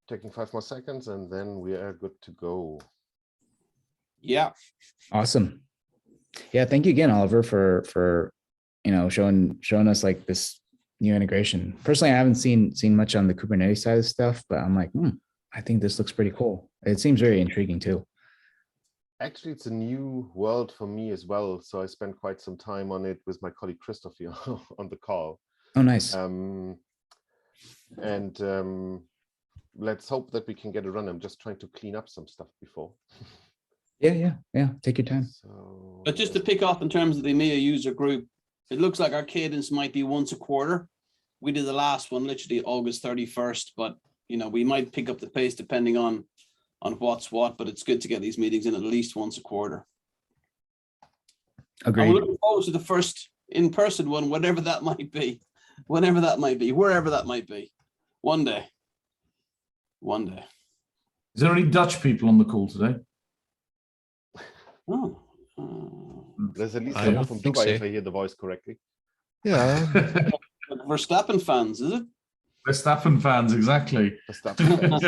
Taking 5 more seconds and then we are good to go. Yeah. Awesome. Yeah, thank you again, Oliver, for showing us like this new integration. Personally, I haven't seen much on the Kubernetes side of stuff, but I'm like, I think this looks pretty cool. It seems very intriguing too. Actually, it's a new world for me as well. So I spent quite some time on it with my colleague Christoph here on the call. Oh, nice. Let's hope that we can get a run. I'm just trying to clean up some stuff before. Yeah. Take your time. So, But just to pick up in terms of the EMEA user group, it looks like our cadence might be once a quarter. We did the last one literally August 31st, but we might pick up the pace depending on what's what, but it's good to get these meetings in at least once a quarter. Agreed. And we're looking forward to the first in-person one, whenever that might be, wherever that might be. One day. Is there any Dutch people on the call today? Oh. there's at least I someone don't from think Dubai, so. if I hear the voice correctly. Yeah. Verstappen fans, is it? Verstappen fans, exactly. Verstappen fans.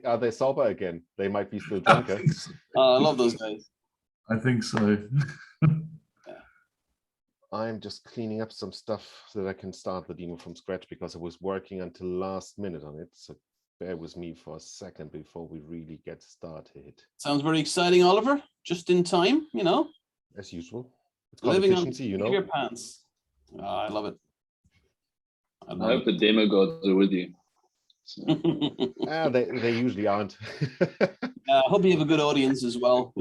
Are they sober again? They might be still drunker. I love those guys. I think so. I'm just cleaning up some stuff so that I can start the demo from scratch because I was working until last minute on it. So bear with me for a second before we really get started. Sounds very exciting, Oliver. Just in time, As usual. It's called living on efficiency, your pants. Oh, I love it. I hope the demo gods are with you. So. They usually aren't. I hope you have a good audience as well.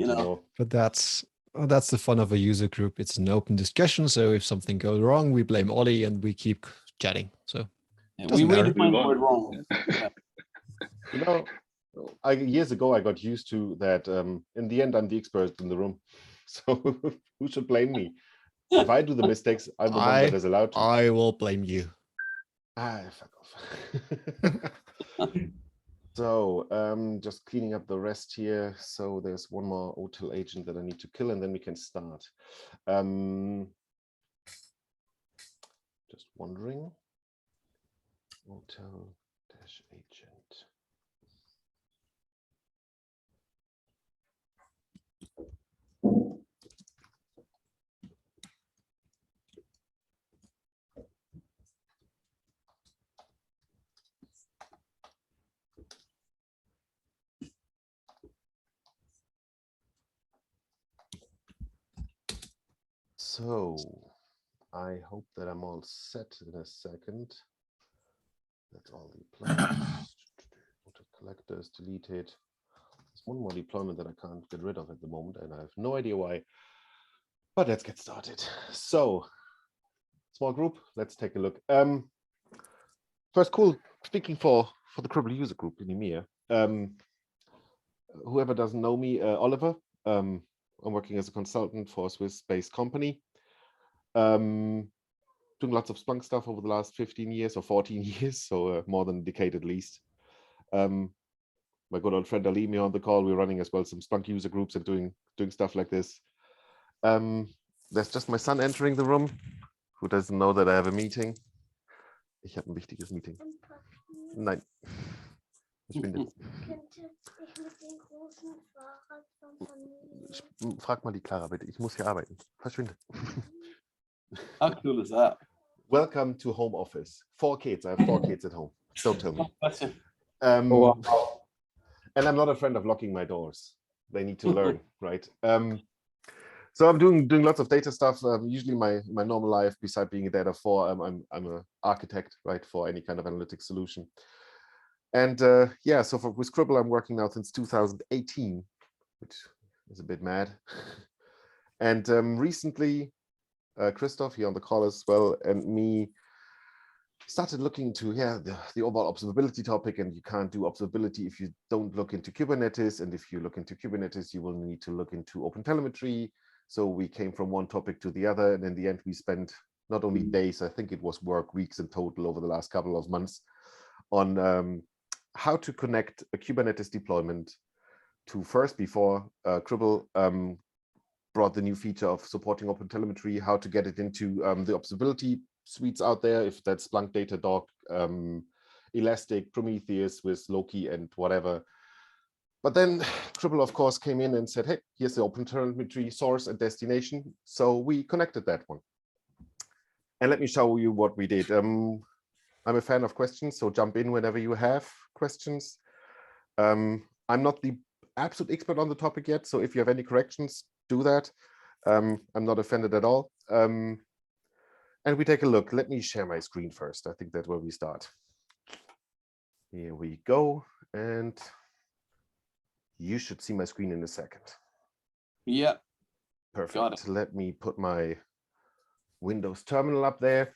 But that's the fun of a user group. It's an open discussion. So if something goes wrong, we blame Ollie and we keep chatting. So we really find the word wrong. Years ago, I got used to that. In the end, I'm the expert in the room. So who should blame me? If I do the mistakes, I'm the one that is allowed to. I will blame you. Fuck off. So just cleaning up the rest here. So there's one more OTel agent that I need to kill, and then we can start. Just wondering. OTel-agent. So I hope that I'm all set in a second. That's all the plans. Auto collectors deleted. There's one more deployment that I can't get rid of at the moment, and I have no idea why. But let's get started. So, small group, let's take a look. First, cool, speaking for the Cribl user group in EMEA. Whoever doesn't know me, Oliver, I'm working as a consultant for a Swiss-based company. Doing lots of Splunk stuff over the last 15 years or 14 years, so more than a decade at least. My good old friend Ali on the call, we're running as well some Splunk user groups and doing stuff like this. There's just my son entering the room, who doesn't know that I have a meeting. Ich habe ein wichtiges Meeting. Nein. Frag mal die Clara bitte, ich muss hier arbeiten. Verschwinde. How cool is that? Welcome to home office. 4 kids. I have 4 kids at home. Don't tell me. And I'm not a friend of locking my doors. They need to learn, right? So I'm doing lots of data stuff. Usually my normal life, beside being a data 4, I'm an architect, right, for any kind of analytics solution. And yeah, so with Cribl, I'm working now since 2018, which is a bit mad. And recently, Christoph here on the call as well, and me started looking into the overall observability topic, and you can't do observability if you don't look into Kubernetes, and if you look into Kubernetes, you will need to look into opentelemetry. So we came from one topic to the other, and in the end, we spent not only days, I think it was weeks in total over the last couple of months on how to connect a Kubernetes deployment to first, before Cribl brought the new feature of supporting opentelemetry, how to get it into the observability suites out there, if that's Splunk, Datadog, Elastic, Prometheus with Loki and whatever. But then Cribl, of course, came in and said, hey, here's the OpenTelemetry source and destination. So we connected that one. And let me show you what we did. I'm a fan of questions, so jump in whenever you have questions. I'm not the absolute expert on the topic yet, so if you have any corrections, do that. I'm not offended at all. And we take a look. Let me share my screen first. I think that's where we start. Here we go. And you should see my screen in a second. Yeah. Perfect. Got it. Let me put my Windows terminal up there.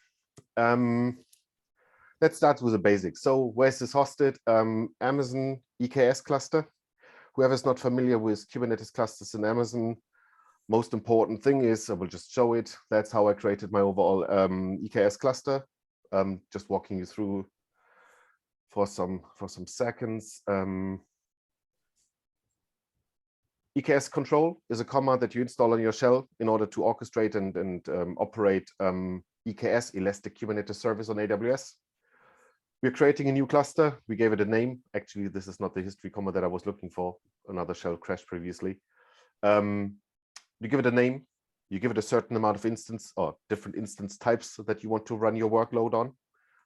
Let's start with the basics. So where's this hosted? Amazon EKS cluster. Whoever's not familiar with Kubernetes clusters in Amazon, most important thing is, I will just show it. That's how I created my overall EKS cluster. Just walking you through for some seconds. EKS control is a command that you install on your shell in order to orchestrate and operate EKS, Elastic Kubernetes Service on AWS. We're creating a new cluster. We gave it a name. Actually, this is not the history command that I was looking for. Another shell crashed previously. You give it a name. You give it a certain amount of instance or different instance types that you want to run your workload on.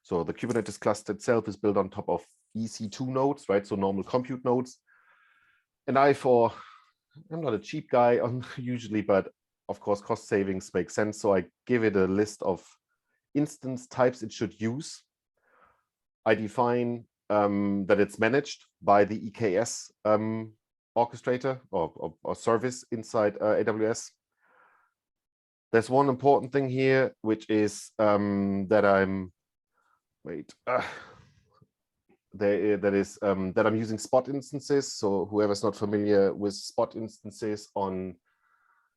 So the Kubernetes cluster itself is built on top of EC2 nodes, right? So normal compute nodes. And I'm not a cheap guy usually, but of course, cost savings make sense. So I give it a list of instance types it should use. I define that it's managed by the EKS orchestrator or service inside AWS. There's one important thing here, which is that I'm that I'm using spot instances. So whoever's not familiar with spot instances on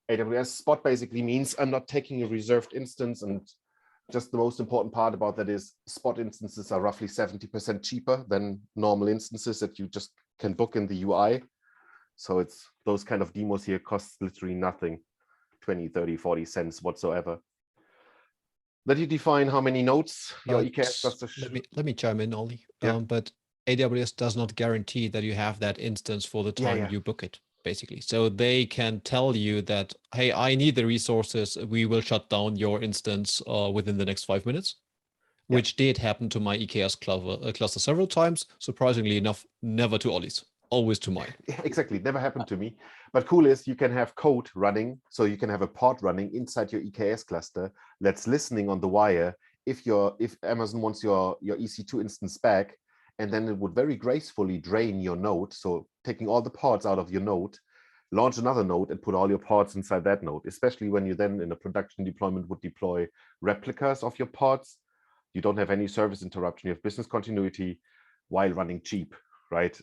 AWS, spot basically means I'm not taking a reserved instance, and just the most important part about that is spot instances are roughly 70% cheaper than normal instances that you just can book in the UI. So it's those kind of demos here costs literally nothing, 20, 30, 40 cents whatsoever. That you define how many nodes your EKS cluster. Let me chime in, Ollie. Yeah. But AWS does not guarantee that you have that instance for the time you book it, basically. So they can tell you that, hey, I need the resources. We will shut down your instance within the next 5 minutes, which did happen to my EKS cluster several times. Surprisingly enough, never to Ollie's, always to mine. Yeah, exactly, never happened to me. But cool is you can have code running, so you can have a pod running inside your EKS cluster that's listening on the wire if Amazon wants your EC2 instance back, and then it would very gracefully drain your node. So taking all the pods out of your node, launch another node and put all your pods inside that node, especially when you then in a production deployment would deploy replicas of your pods. You don't have any service interruption, you have business continuity while running cheap, right?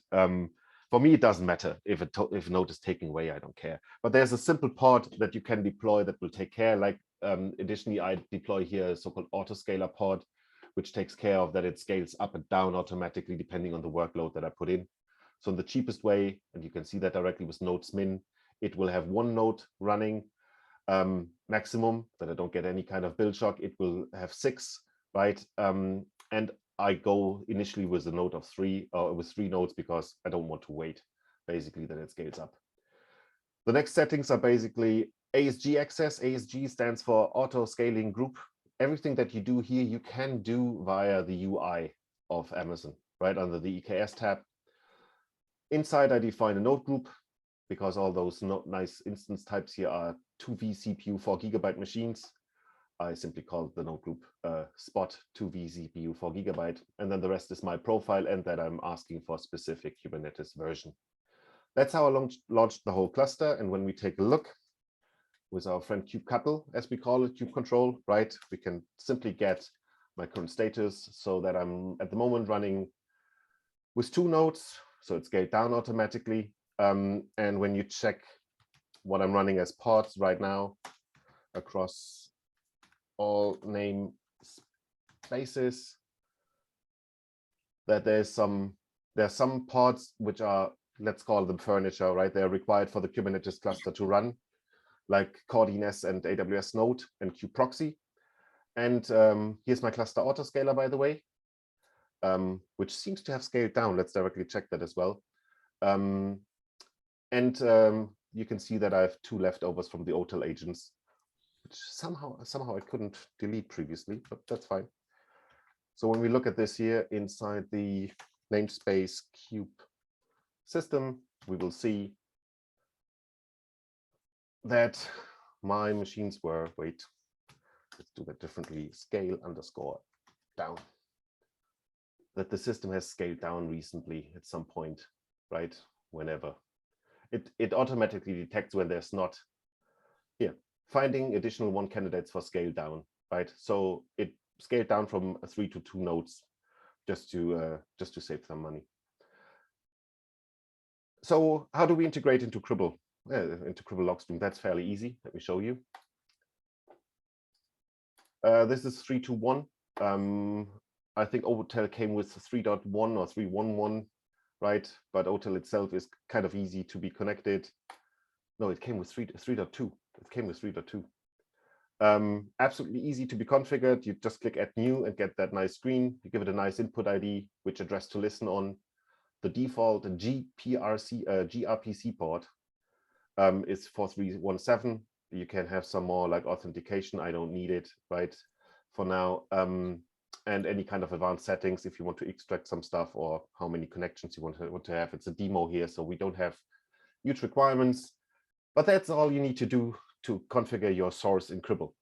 For me, it doesn't matter if a node is taken away, I don't care. But there's a simple pod that you can deploy that will take care. Like additionally, I deploy here a so-called autoscaler pod, which takes care of that it scales up and down automatically depending on the workload that I put in. So in the cheapest way, and you can see that directly with nodes min, it will have one node running maximum, that I don't get any kind of build shock. It will have 6, right? And I go initially with a node of 3 or with 3 nodes because I don't want to wait, basically, that it scales up. The next settings are basically ASG access. ASG stands for auto scaling group. Everything that you do here, you can do via the UI of Amazon, right under the EKS tab. Inside, I define a node group because all those nice instance types here are 2V CPU 4 GB machines. I simply call the node group spot 2V CPU 4 GB, and then the rest is my profile and that I'm asking for a specific Kubernetes version. That's how I launched the whole cluster. And when we take a look with our friend kubectl, as we call it, kube control, right? We can simply get my current status so that I'm at the moment running with 2 nodes, so it's scaled down automatically. And when you check what I'm running as pods right now across all name spaces, that there's some pods which are, let's call them furniture, right? They're required for the Kubernetes cluster to run, like CordINS and AWS Node and kubeproxy. And here's my cluster autoscaler, by the way. which seems to have scaled down. Let's directly check that as well. You can see that I have 2 leftovers from the OTel agents, which somehow I couldn't delete previously, but that's fine. So when we look at this here inside the namespace cube system, we will see that my machines were, wait, let's do that differently, scale underscore down. That the system has scaled down recently at some point, right? Whenever. It automatically detects when there's not, here, finding additional 1 candidates for scale down, right? So it scaled down from 3 to 2 nodes just to save some money. So how do we integrate into Cribl? Into Cribl Logstream? That's fairly easy. Let me show you. This is 3.2.1. I think OTel came with 3.1 or 3.1.1, right? But OTel itself is kind of easy to be connected. No, it came with 3.2. It came with 3.2. Absolutely easy to be configured. You just click add new and get that nice screen. You give it a nice input ID, which address to listen on. The default gRPC port is 4317. You can have some more like authentication. I don't need it right for now. And any kind of advanced settings if you want to extract some stuff or how many connections you want to have. It's a demo here, so we don't have huge requirements, but that's all you need to do to configure your source in Cribl.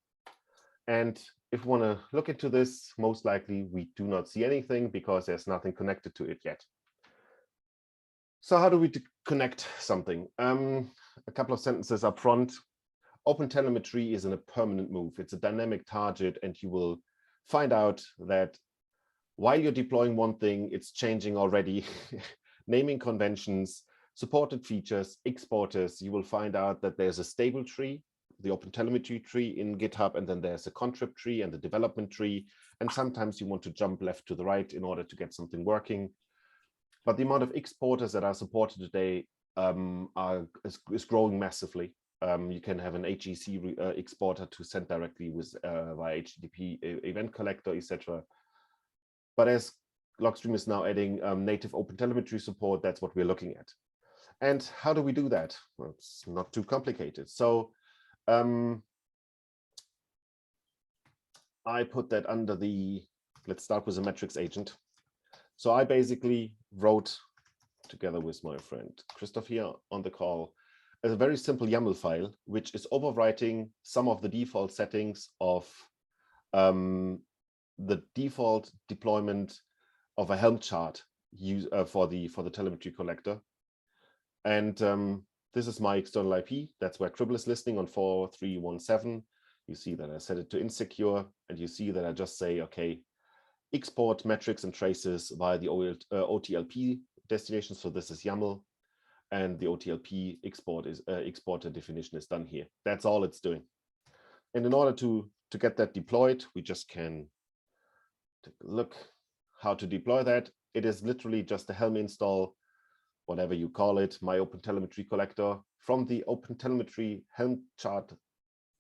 And if we want to look into this, most likely we do not see anything because there's nothing connected to it yet. So how do we connect something? A couple of sentences up front. OpenTelemetry is in a permanent move. It's a dynamic target, and you will find out that while you're deploying one thing, it's changing already. Naming conventions, supported features, exporters. You will find out that there's a stable tree, the OpenTelemetry tree in GitHub, and then there's a contrib tree and the development tree. And sometimes you want to jump left to the right in order to get something working. But the amount of exporters that are supported today is growing massively. You can have an HEC exporter to send directly with via HTTP event collector, etc. But as Logstream is now adding native OpenTelemetry support, that's what we're looking at. And how do we do that? Well, it's not too complicated. So I put that under the, let's start with the metrics agent. So I basically wrote together with my friend Christoph here on the call a very simple YAML file, which is overwriting some of the default settings of the default deployment of a Helm chart for the telemetry collector. And this is my external IP. That's where Cribl is listening on 4317. You see that I set it to insecure, and you see that I just say, okay, export metrics and traces via the OTLP destination. So this is YAML, and the OTLP exporter definition is done here. That's all it's doing. And in order to get that deployed, we just can take a look how to deploy that. It is literally just a Helm install, whatever you call it, my OpenTelemetry collector from the OpenTelemetry Helm chart,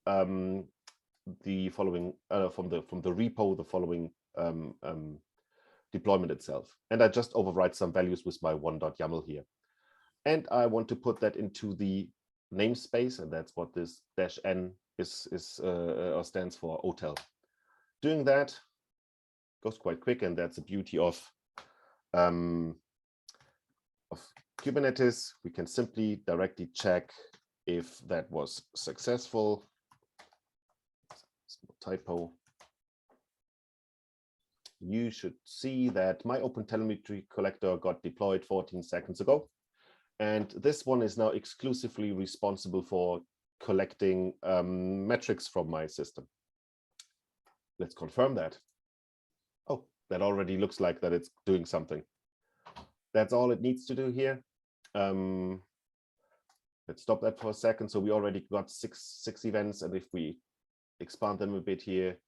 the following from the repo, the following deployment itself. And I just overwrite some values with my 1.yaml here. And I want to put that into the namespace, and that's what this -n is or stands for, OTel. Doing that goes quite quick, and that's the beauty of Kubernetes. We can simply directly check if that was successful. Small typo. You should see that my OpenTelemetry collector got deployed 14 seconds ago. And this one is now exclusively responsible for collecting metrics from my system. Let's confirm that. Oh, that already looks like that it's doing something. That's all it needs to do here. Let's stop that for a second. So we already got six events, and if we expand them a bit here,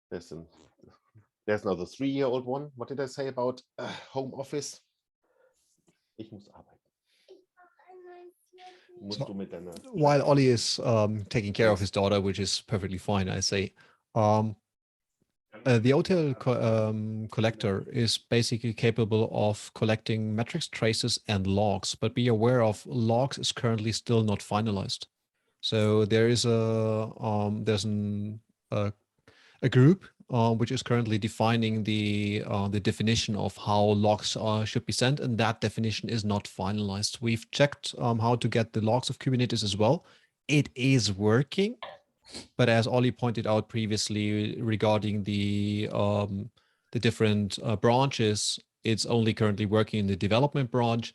there's now the 3-year-old one. What did I say about home office? Ich muss arbeiten. So, while Ollie is taking care of his daughter, which is perfectly fine, I say, The OTel collector is basically capable of collecting metrics, traces, and logs, but be aware of logs is currently still not finalized. So there is a group which is currently defining the definition of how logs should be sent, and that definition is not finalized. We've checked how to get the logs of Kubernetes as well. It is working. But as Ollie pointed out previously regarding the different branches, it's only currently working in the development branch,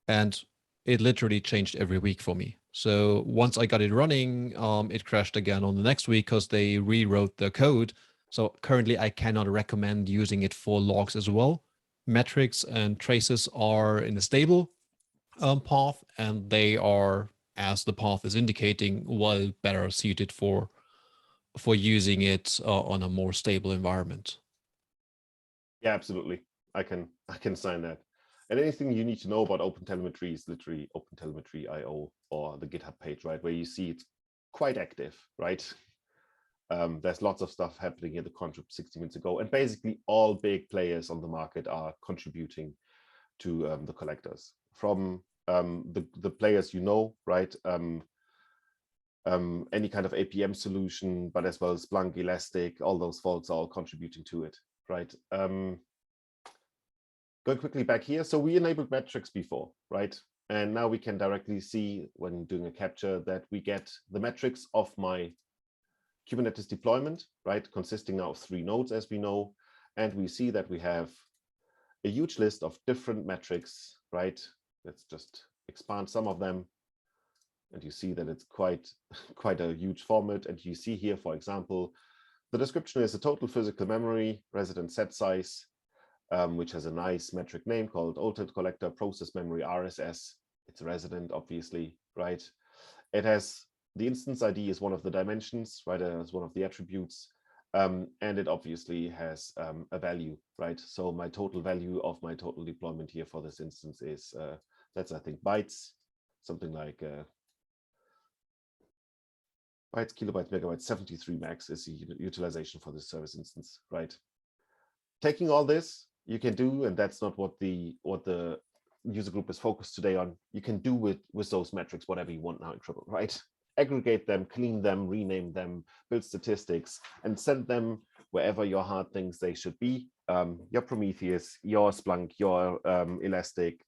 and it literally changed every week for me. So once I got it running, it crashed again on the next week because they rewrote the code. So currently I cannot recommend using it for logs as well. Metrics and traces are in a stable path, and they are, as the path is indicating, well better suited for using it on a more stable environment. Yeah, absolutely. I can sign that. And anything you need to know about OpenTelemetry is literally opentelemetry.io or the GitHub page, right, where you see it's quite active, right? There's lots of stuff happening in the contrib 60 minutes ago, and basically all big players on the market are contributing to the collectors, from the players you know, right? Any kind of APM solution, but as well as Splunk, Elastic, all those folks are all contributing to it, right? Going quickly back here, so we enabled metrics before, right? And now we can directly see when doing a capture that we get the metrics of my Kubernetes deployment, right? Consisting now of 3 nodes, as we know. And we see that we have a huge list of different metrics, right? Let's just expand some of them. And you see that it's quite a huge format. And you see here, for example, the description is a total physical memory, resident set size, which has a nice metric name called OTel collector process memory RSS. It's resident, obviously, right? It has the instance ID is one of the dimensions, right? As one of the attributes. And it obviously has a value, right? So my total value of my total deployment here for this instance is, that's, I think, bytes, something like bytes, kilobytes, megabytes, 73 max is the utilization for this service instance, right? Taking all this, you can do, and that's not what the user group is focused today on, you can do with those metrics whatever you want now in Cribl, right? Aggregate them, clean them, rename them, build statistics, and send them wherever your heart thinks they should be. Your Prometheus, your Splunk, your Elastic,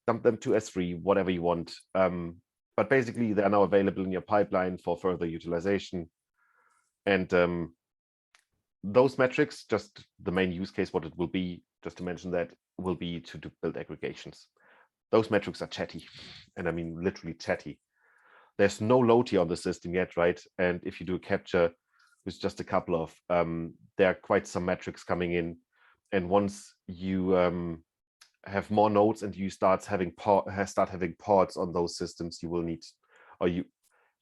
dump them to S3, whatever you want. But basically, they are now available in your pipeline for further utilization. And those metrics, just the main use case, what it will be, just to mention that, will be to build aggregations. Those metrics are chatty, and I mean literally chatty. There's no load here on the system yet, right? And if you do a capture with just a couple of, there are quite some metrics coming in. And once you have more nodes and you start having pods on those systems, you will need, or you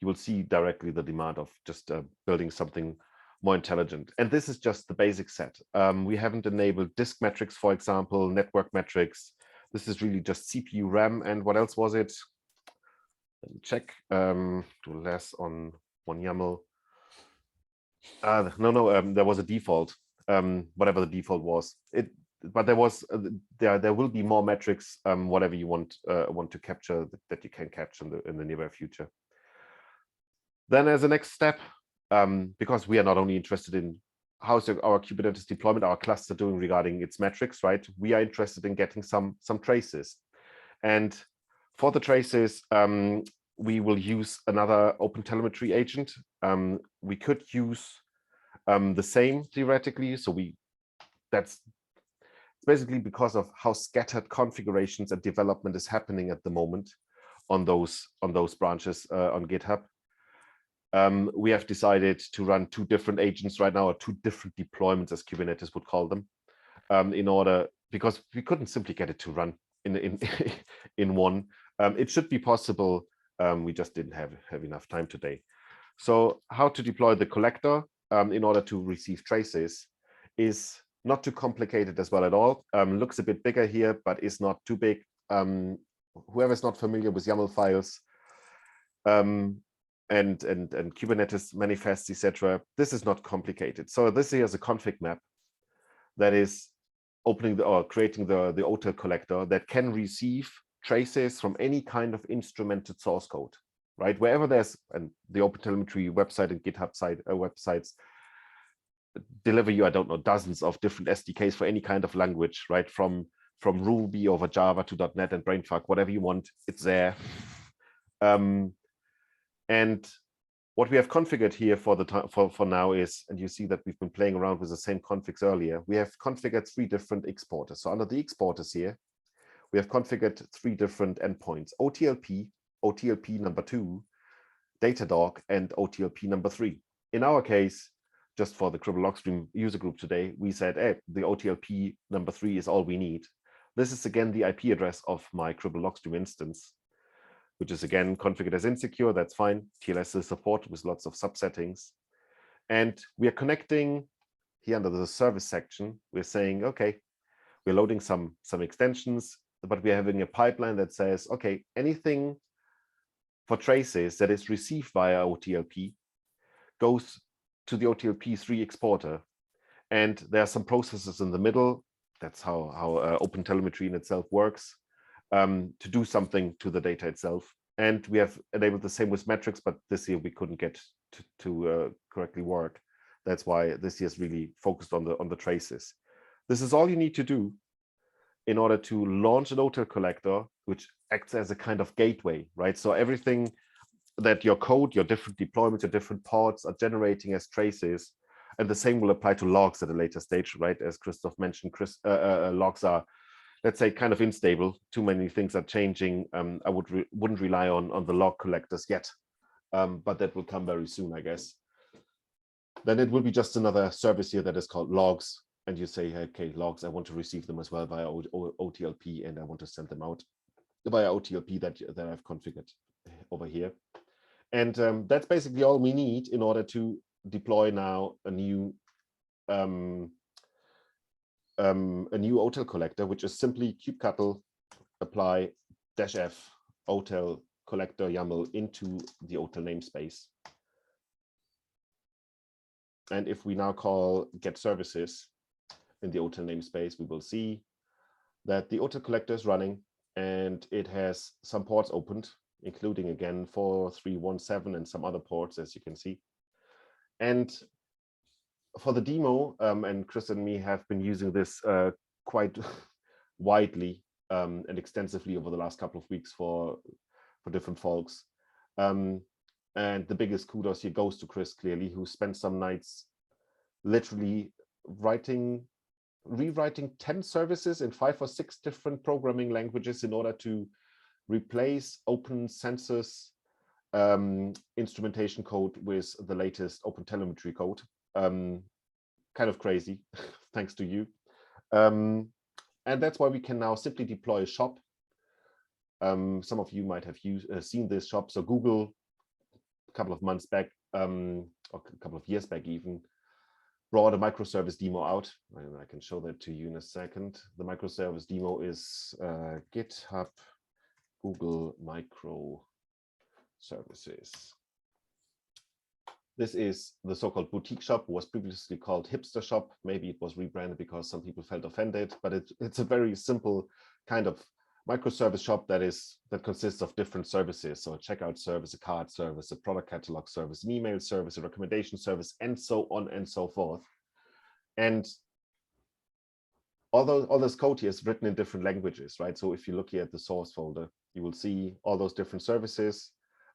will see directly the demand of just building something more intelligent. And this is just the basic set. We haven't enabled disk metrics, for example, network metrics. This is really just CPU, RAM, and what else was it? Let me check. Do less on one YAML. There was a default. Whatever the default was. But there was there will be more metrics. Whatever you want to capture that you can capture in the near future. Then as a next step, because we are not only interested in how's our Kubernetes deployment, our cluster doing regarding its metrics, right? We are interested in getting some traces. And for the traces, we will use another OpenTelemetry agent. We could use the same theoretically. So that's basically because of how scattered configurations and development is happening at the moment on those branches on GitHub. We have decided to run 2 different agents right now, or 2 different deployments, as Kubernetes would call them, because we couldn't simply get it to run in one. It should be possible. We just didn't have enough time today. So how to deploy the collector in order to receive traces is not too complicated as well at all. Looks a bit bigger here, but is not too big. Whoever's not familiar with YAML files, and Kubernetes manifests, etc. This is not complicated. So this here is a config map that is opening or creating the OTel collector that can receive traces from any kind of instrumented source code, right? Wherever there's, and the OpenTelemetry website and GitHub site websites deliver you, I don't know, dozens of different SDKs for any kind of language, right? From Ruby over Java to .NET and Brainfuck, whatever you want, it's there. And what we have configured here for the time for now is, and you see that we've been playing around with the same configs earlier. We have configured 3 different exporters. So under the exporters here, we have configured 3 different endpoints: OTLP, OTLP number 2, Datadog, and OTLP number 3. In our case, just for the Cribl Logstream user group today, we said, hey, the OTLP number 3 is all we need. This is again the IP address of my Cribl Logstream instance, which is again configured as insecure. That's fine. TLS is supported with lots of subsettings. And we are connecting here under the service section. We're saying, okay, we're loading some extensions, but we're having a pipeline that says, okay, anything for traces that is received via OTLP goes to the OTLP3 exporter. And there are some processes in the middle. That's how OpenTelemetry in itself works, to do something to the data itself. And we have enabled the same with metrics, but this year we couldn't get to correctly work. That's why this year is really focused on the traces. This is all you need to do in order to launch an OTel collector, which acts as a kind of gateway, right? So everything that your code, your different deployments, your different pods are generating as traces, and the same will apply to logs at a later stage, right? As Christoph mentioned, logs are, let's say, kind of unstable. Too many things are changing. I wouldn't rely on the log collectors yet, but that will come very soon, I guess. Then it will be just another service here that is called logs, and you say, okay, logs, I want to receive them as well via OTLP, and I want to send them out via OTLP that I've configured over here. And that's basically all we need in order to deploy now a new OTel collector, which is simply kubectl apply -f OTel collector YAML into the OTel namespace. And if we now call get services in the OTel namespace, we will see that the OTel collector is running and it has some ports opened, including again 4317 and some other ports, as you can see. And for the demo, and Chris and me have been using this quite widely and extensively over the last couple of weeks for different folks. And the biggest kudos here goes to Chris, clearly, who spent some nights literally rewriting 10 services in 5 or 6 different programming languages in order to replace open census instrumentation code with the latest OpenTelemetry code. Kind of crazy, thanks to you. And that's why we can now simply deploy a shop. Some of you might have seen this shop. So Google, a couple of months back, or a couple of years back even, brought a microservice demo out. And I can show that to you in a second. The microservice demo is GitHub Google microservices. This is the so-called boutique shop, was previously called hipster shop. Maybe it was rebranded because some people felt offended, but it's a very simple kind of microservice shop that consists of different services. So a checkout service, a card service, a product catalog service, an email service, a recommendation service, and so on and so forth. And all this code here is written in different languages, right? So if you look here at the source folder, you will see all those different services,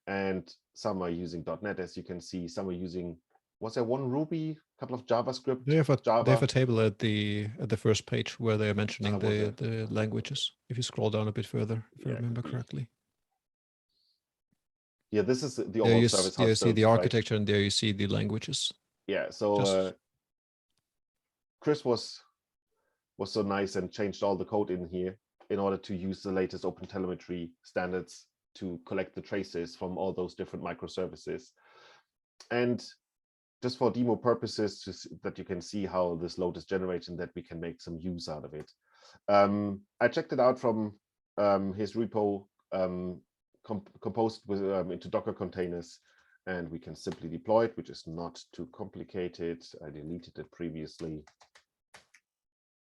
and some are using .NET, as you can see. Some are using, was there one Ruby, a couple of JavaScript? They have Java. a table at the first page where they're mentioning the languages. If you scroll down a bit further, if I remember correctly. Yeah, this is the overall service. There you see the built, architecture, right? And there you see the languages. Yeah, so Chris was so nice and changed all the code in here in order to use the latest OpenTelemetry standards to collect the traces from all those different microservices. And just for demo purposes, that you can see how this load is generated and that we can make some use out of it. I checked it out from his repo, composed with into Docker containers. and we can simply deploy it, which is not too complicated. I deleted it previously.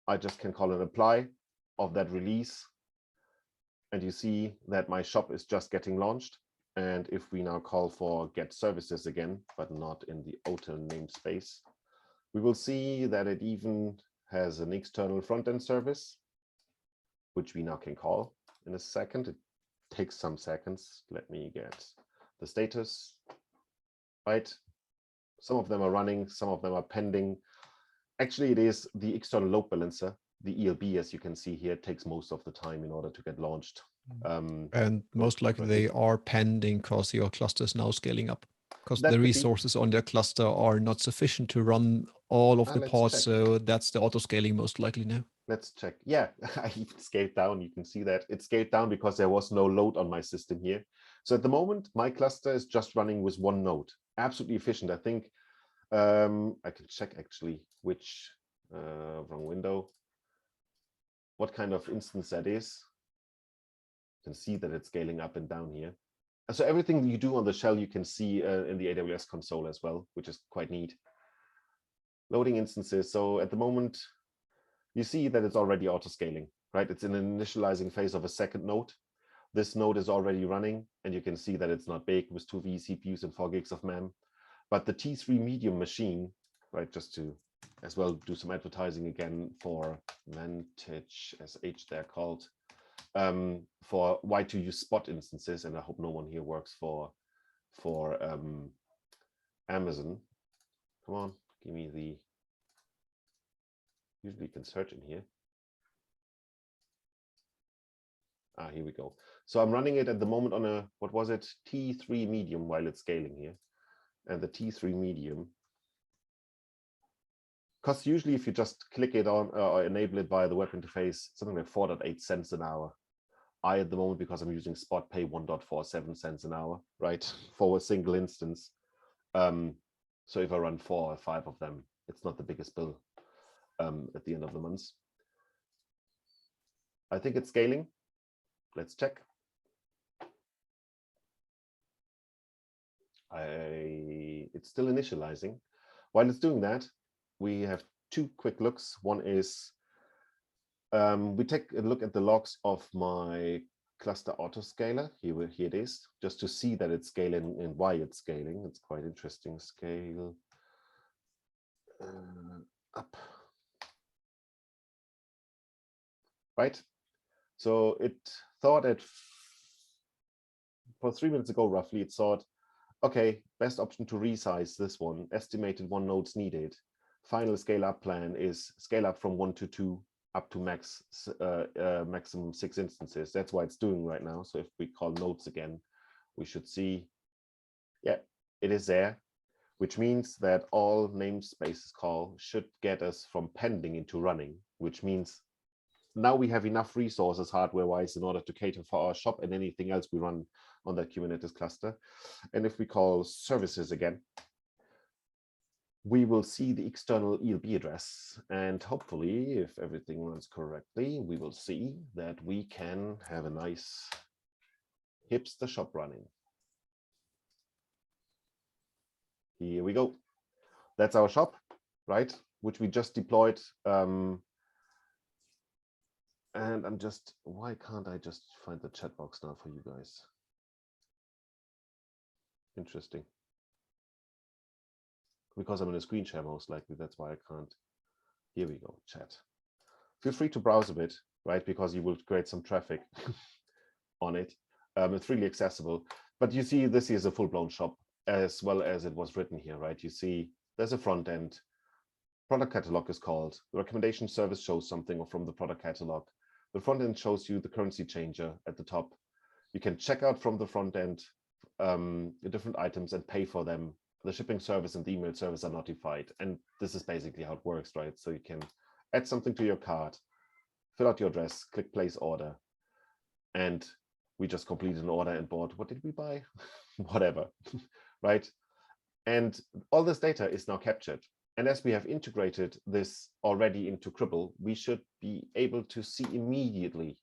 I just can call an apply of that release. And you see that my shop is just getting launched. And if we now call for get services again, but not in the OTel namespace, we will see that it even has an external front-end service, which we now can call in a second. It takes some seconds. Let me get the status, right? Some of them are running, some of them are pending. Actually, it is the external load balancer, the ELB, as you can see here, takes most of the time in order to get launched. And most likely they are pending because your cluster is now scaling up, because That the could be. resources on their cluster are not sufficient to run all of the Let's pods. check. So that's the auto scaling most likely now. Let's check. Yeah, I even scaled down. You can see that it scaled down because there was no load on my system here. So at the moment, my cluster is just running with one node. Absolutely efficient. I think I can check actually which wrong window, what kind of instance that is. You can see that it's scaling up and down here. So everything you do on the shell, you can see in the AWS console as well, which is quite neat. Loading instances. So at the moment, you see that it's already auto scaling, right? It's in an initializing phase of a second node. This node is already running, and you can see that it's not big with 2 vCPUs and 4 gigs of RAM. But the T3 medium machine, right, just to as well do some advertising again for Vantage SH, they're called, for why to use spot instances. And I hope no one here works for Amazon. Come on, give me the, usually you can search in here. Ah, here we go. So I'm running it at the moment on a, what was it, T3 medium while it's scaling here. And the T3 medium, because usually if you just click it on or enable it via the web interface, something like 4.8 cents an hour. I, at the moment, because I'm using Spot, pay 1.47 cents an hour, right, for a single instance. So if I run 4 or 5 of them, it's not the biggest bill at the end of the month. I think it's scaling. Let's check. It's still initializing. While it's doing that, we have 2 quick looks. One is we take a look at the logs of my cluster autoscaler. Here it is, just to see that it's scaling and why it's scaling. It's quite interesting. Scale up. Right. So it thought it for 3 minutes ago, roughly, it thought, okay, best option to resize this one, estimated 1 nodes needed. Final scale up plan is scale up from 1 to 2 up to maximum 6 instances. That's why it's doing right now. So if we call nodes again, we should see, yeah, it is there, which means that all namespaces call should get us from pending into running, which means now we have enough resources hardware-wise in order to cater for our shop and anything else we run on that Kubernetes cluster. And if we call services again, we will see the external ELB address. And hopefully, if everything runs correctly, we will see that we can have a nice hipster shop running. Here we go. That's our shop, right? Which we just deployed. And I'm just, why can't I just find the chat box now for you guys? Interesting. Because I'm in a screen share, most likely, that's why I can't. Here we go, chat. Feel free to browse a bit, right? Because you will create some traffic on it. It's really accessible. But you see, this is a full-blown shop, as well as it was written here, right? You see, there's a front end. Product catalog is called. The recommendation service shows something from the product catalog. The front end shows you the currency changer at the top. You can check out from the front end the different items and pay for them. The shipping service and the email service are notified. And this is basically how it works, right? So you can add something to your cart, fill out your address, click place order. And we just completed an order and bought, what did we buy? Whatever, right? And all this data is now captured. And as we have integrated this already into Cribl, we should be able to see immediately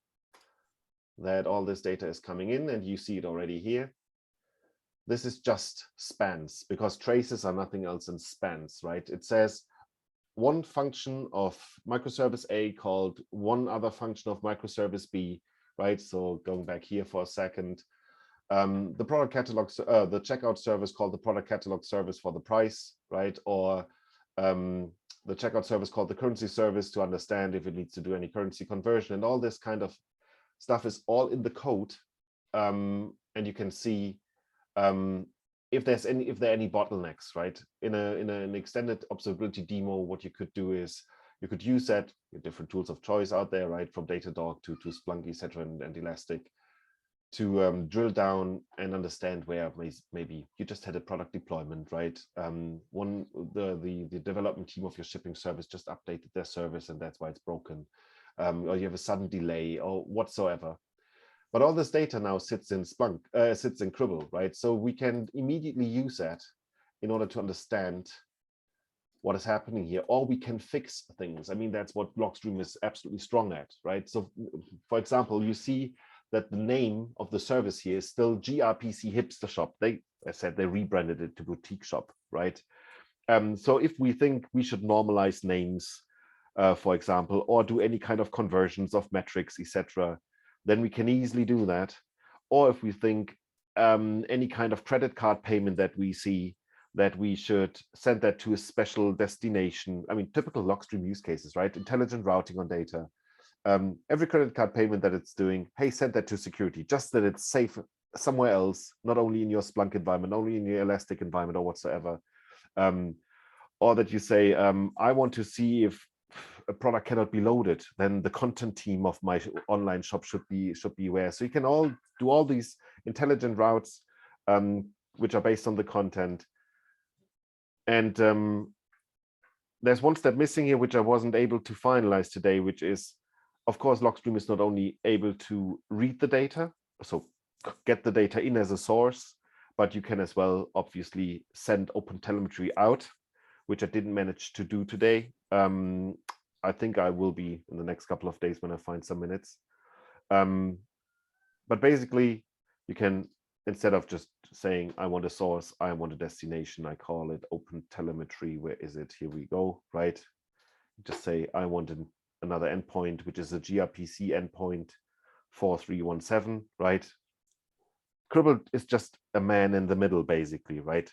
that all this data is coming in, and you see it already here. this is just spans, because traces are nothing else than spans, right? It says one function of microservice A called one other function of microservice B, right? So going back here for a second, the product catalog, the checkout service called the product catalog service for the price, right? Or the checkout service called the currency service to understand if it needs to do any currency conversion, and all this kind of stuff is all in the code. And you can see if there are any bottlenecks, right? In an extended observability demo, what you could do is you could use that with different tools of choice out there, right? From Datadog to Splunk, etc., and Elastic, to drill down and understand where maybe you just had a product deployment, right? The development team of your shipping service just updated their service and that's why it's broken, or you have a sudden delay or whatsoever. But all this data now sits in Splunk, sits in Cribl, right? So we can immediately use that in order to understand what is happening here, or we can fix things. I mean, that's what Logstream is absolutely strong at, right? So for example, you see that the name of the service here is still gRPC Hipster Shop. I said they rebranded it to Boutique Shop, right? So if we think we should normalize names, for example, or do any kind of conversions of metrics, etc., then we can easily do that. Or if we think any kind of credit card payment that we see, that we should send that to a special destination. I mean, typical Logstream use cases, right? Intelligent routing on data. Every credit card payment that it's doing, hey, send that to security, just that it's safe somewhere else, not only in your Splunk environment, not only in your Elastic environment or whatsoever. Or that you say, I want to see if a product cannot be loaded, then the content team of my online shop should be aware. So you can all do all these intelligent routes, which are based on the content. And there's one step missing here, which I wasn't able to finalize today, which is, of course, Logstream is not only able to read the data, so get the data in as a source, but you can as well, obviously, send opentelemetry out, which I didn't manage to do today. I think I will be in the next couple of days when I find some minutes. But basically, you can, instead of just saying, I want a source, I want a destination, I call it opentelemetry. Where is it? Here we go, right? Just say, I want another endpoint, which is a gRPC endpoint 4317, right? Cribl is just a man in the middle, basically, right?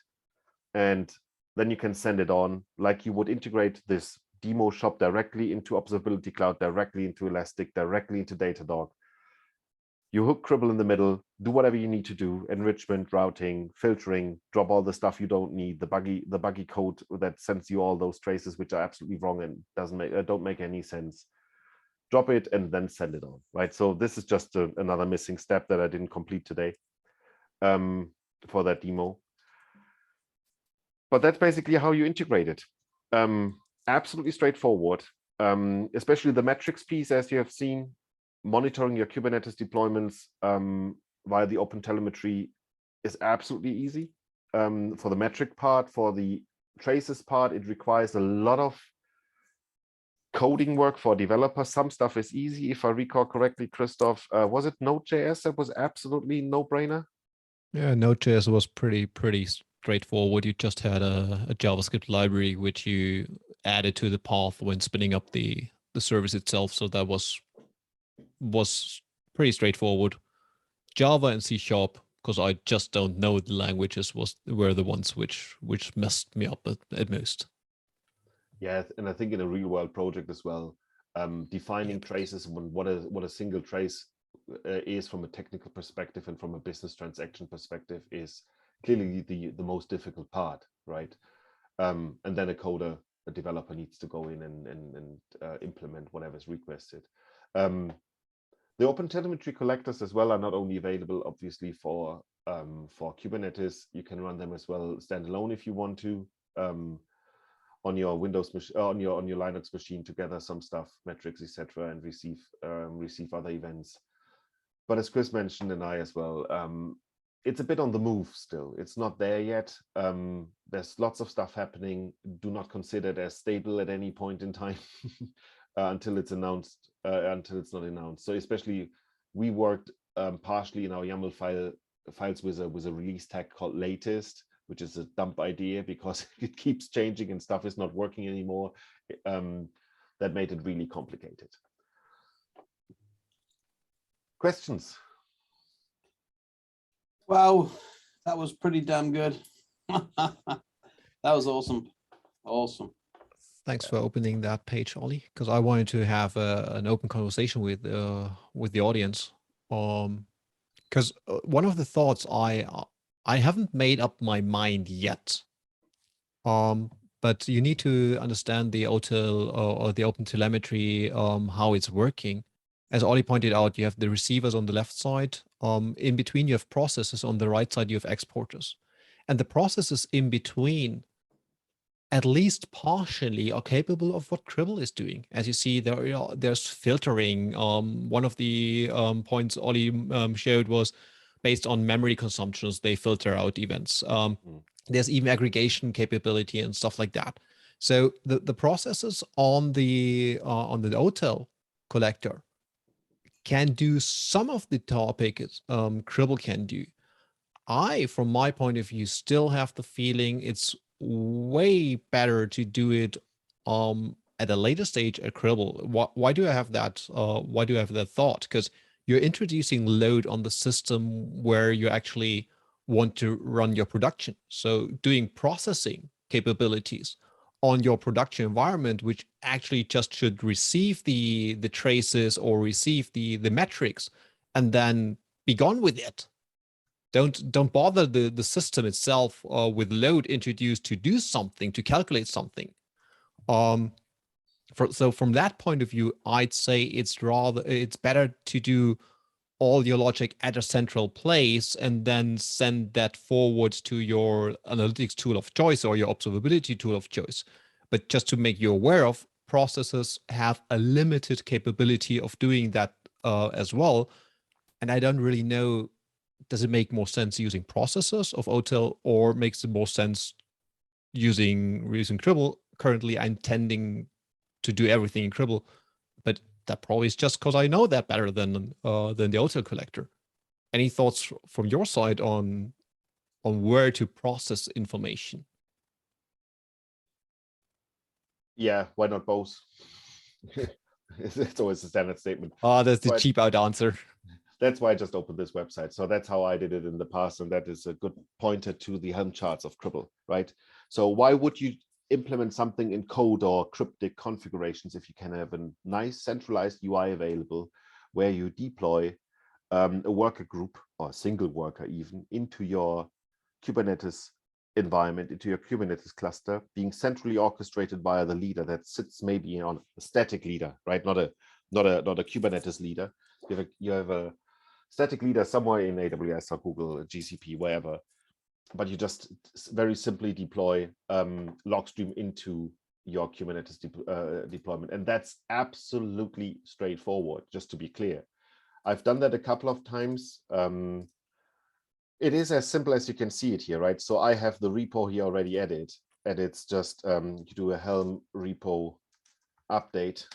And then you can send it on like you would integrate this demo shop directly into Observability Cloud, directly into Elastic, directly into Datadog. You hook Cribl in the middle, do whatever you need to do, enrichment, routing, filtering, drop all the stuff you don't need, the buggy code that sends you all those traces, which are absolutely wrong and don't make any sense. Drop it and then send it on, right? So this is just another missing step that I didn't complete today for that demo. But that's basically how you integrate it. Absolutely straightforward, especially the metrics piece, as you have seen. Monitoring your Kubernetes deployments via the opentelemetry is absolutely easy. For the metric part, for the traces part, it requires a lot of coding work for developers. Some stuff is easy, if I recall correctly, Christoph. Was it Node.js that was absolutely no-brainer? Yeah, Node.js was pretty straightforward. You just had a JavaScript library which you added to the path when spinning up the service itself. So that was pretty straightforward. Java and C#, because I just don't know the languages, were the ones which messed me up at most. Yeah, and I think in a real world project as well, defining traces, what a single trace is from a technical perspective and from a business transaction perspective is clearly the most difficult part, right? And then a developer needs to go in and implement whatever is requested. The OpenTelemetry collectors as well are not only available, obviously, for Kubernetes. You can run them as well standalone if you want to on your Windows on your Linux machine to gather some stuff, metrics, etc., and receive other events. But as Chris mentioned, and I as well, it's a bit on the move still. It's not there yet. There's lots of stuff happening. Do not consider it as stable at any point in time. Until it's announced, until it's not announced. So especially we worked partially in our YAML file files with a release tag called latest, which is a dumb idea because it keeps changing and stuff is not working anymore. That made it really complicated. Questions? Wow, that was pretty damn good. That was awesome. Awesome. Thanks for opening that page, Ollie, because I wanted to have an open conversation with the audience. Because one of the thoughts I haven't made up my mind yet. But you need to understand the OTel or the OpenTelemetry, how it's working. As Ollie pointed out, you have the receivers on the left side. In between, you have processes. On the right side, you have exporters. And the processes in between, at least partially, are capable of what Cribl is doing. As you see, there's filtering. One of the points Ollie showed was based on memory consumptions, they filter out events. There's even aggregation capability and stuff like that. So the processes on the OTel collector can do some of the topics Cribl can do. From my point of view, still have the feeling it's way better to do it at a later stage at Cribl. Why do I have that? Why do I have that thought? Because you're introducing load on the system where you actually want to run your production. So doing processing capabilities on your production environment, which actually just should receive the traces or receive the metrics and then be gone with it. Don't bother the system itself with load introduced to do something, to calculate something. So from that point of view, I'd say it's better to do all your logic at a central place and then send that forward to your analytics tool of choice or your observability tool of choice. But just to make you aware of, processes have a limited capability of doing that as well. And I don't really know, does it make more sense using processes of OTel or makes it more sense using Cribl? Currently, I'm tending to do everything in Cribl, but that probably is just because I know that better than the OTel collector. Any thoughts from your side on where to process information? Yeah, why not both? It's always a standard statement. That's the cheap out answer. That's why I just opened this website. So that's how I did it in the past, and that is a good pointer to the Helm charts of Cribl, right? So why would you implement something in code or cryptic configurations if you can have a nice centralized UI available where you deploy a worker group or a single worker even into your Kubernetes environment, into your Kubernetes cluster, being centrally orchestrated by the leader that sits maybe on a static leader, right? Not a Kubernetes leader. You have a static leader somewhere in AWS or Google, GCP, wherever. But you just very simply deploy Logstream into your Kubernetes deployment. And that's absolutely straightforward, just to be clear. I've done that a couple of times. It is as simple as you can see it here, right? So I have the repo here already added, and it's just you do a Helm repo update.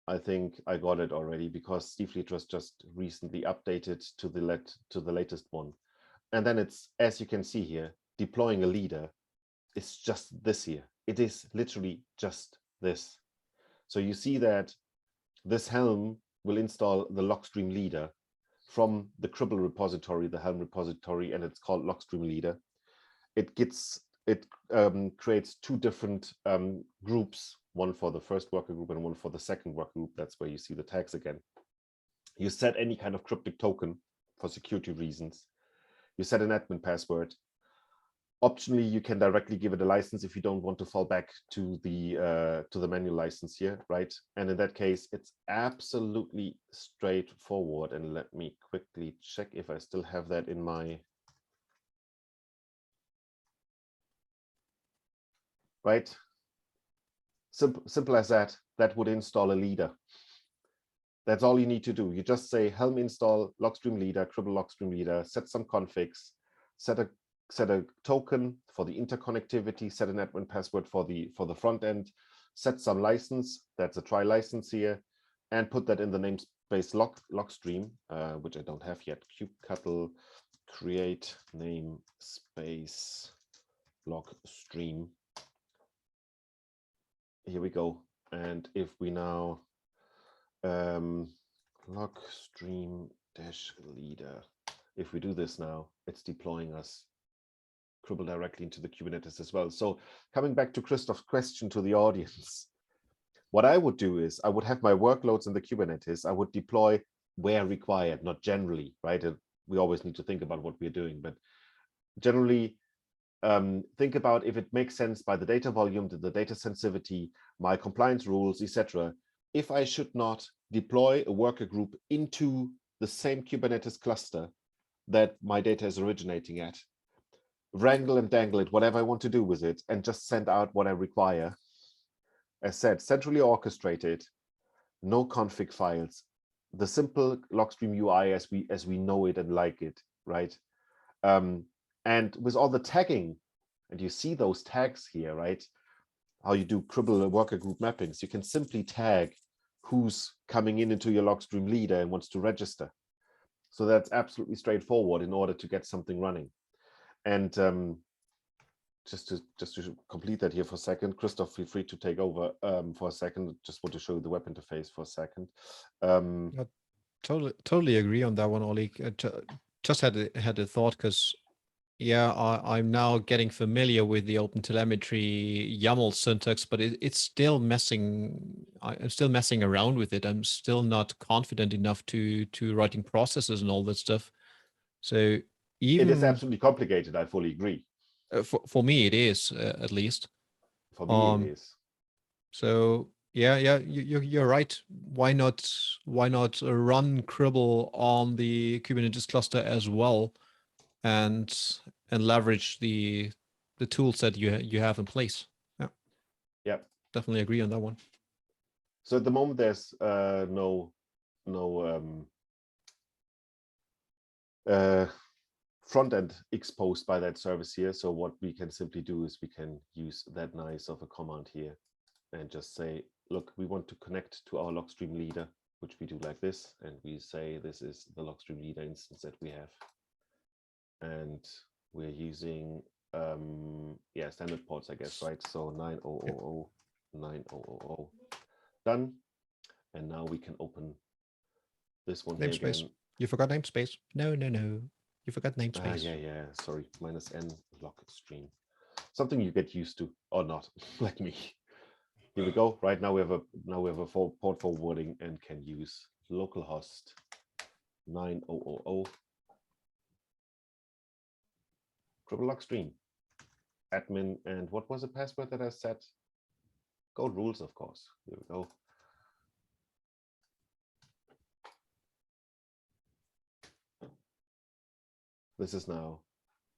I think I got it already because Steve Leach was just recently updated to the latest one. And then it's, as you can see here, deploying a leader is just this here. It is literally just this. So you see that this Helm will install the Logstream leader from the Cribl repository, the Helm repository, and it's called Logstream leader. It creates two different groups, one for the first worker group and one for the second worker group. That's where you see the tags again. You set any kind of cryptic token for security reasons. You set an admin password. Optionally, you can directly give it a license if you don't want to fall back to the manual license here, right? And in that case, it's absolutely straightforward. And let me quickly check if I still have that in my right. Simple as that. That would install a leader. That's all you need to do. You just say Helm install Logstream leader, Cribl Logstream leader, set some configs, set a token for the interconnectivity, set an admin password for the front end, set some license, that's a try license here, and put that in the space logstream, which I don't have yet, kubectl create name space logstream. Here we go. And if we now logstream dash leader, if we do this now, it's deploying us Cribl directly into the Kubernetes as well. So coming back to Christoph's question to the audience, what I would do is I would have my workloads in the Kubernetes. I would deploy where required, not generally, right? We always need to think about what we're doing, but generally think about if it makes sense by the data volume, the data sensitivity, my compliance rules, etc. If I should not deploy a worker group into the same Kubernetes cluster that my data is originating at, wrangle and dangle it, whatever I want to do with it, and just send out what I require. As said, centrally orchestrated, no config files, the simple Logstream UI as we know it and like it, right? And with all the tagging, and you see those tags here, right? How you do Cribl worker group mappings, you can simply tag who's coming into your Logstream leader and wants to register. So that's absolutely straightforward in order to get something running. And just to complete that here for a second, Christoph, feel free to take over for a second. Just want to show you the web interface for a second. Totally agree on that one, Oli. Just had a thought because, yeah, I'm now getting familiar with the OpenTelemetry YAML syntax, but it's still messing. I'm still messing around with it. I'm still not confident enough to writing processes and all that stuff. So even it is absolutely complicated. I fully agree. For me, it is at least. For me, it is. So yeah, you're right. Why not run Cribl on the Kubernetes cluster as well, and leverage the tools that you have in place? Yeah, definitely agree on that one. So at the moment, there's no front end exposed by that service here. So what we can simply do is we can use that nice of a command here and just say, look, we want to connect to our Logstream leader, which we do like this. And we say, this is the Logstream leader instance that we have. And we're using, standard ports, I guess, right? So 9000, 9000, done. And now we can open this one here again. You forgot namespace. No. You forgot namespace. Yeah. Sorry. -n Logstream. Something you get used to, or not, like me. Here we go. Right now we have a port forwarding and can use localhost 9000 Cribl Logstream admin. And what was the password that I set? Code rules, of course. Here we go. This is now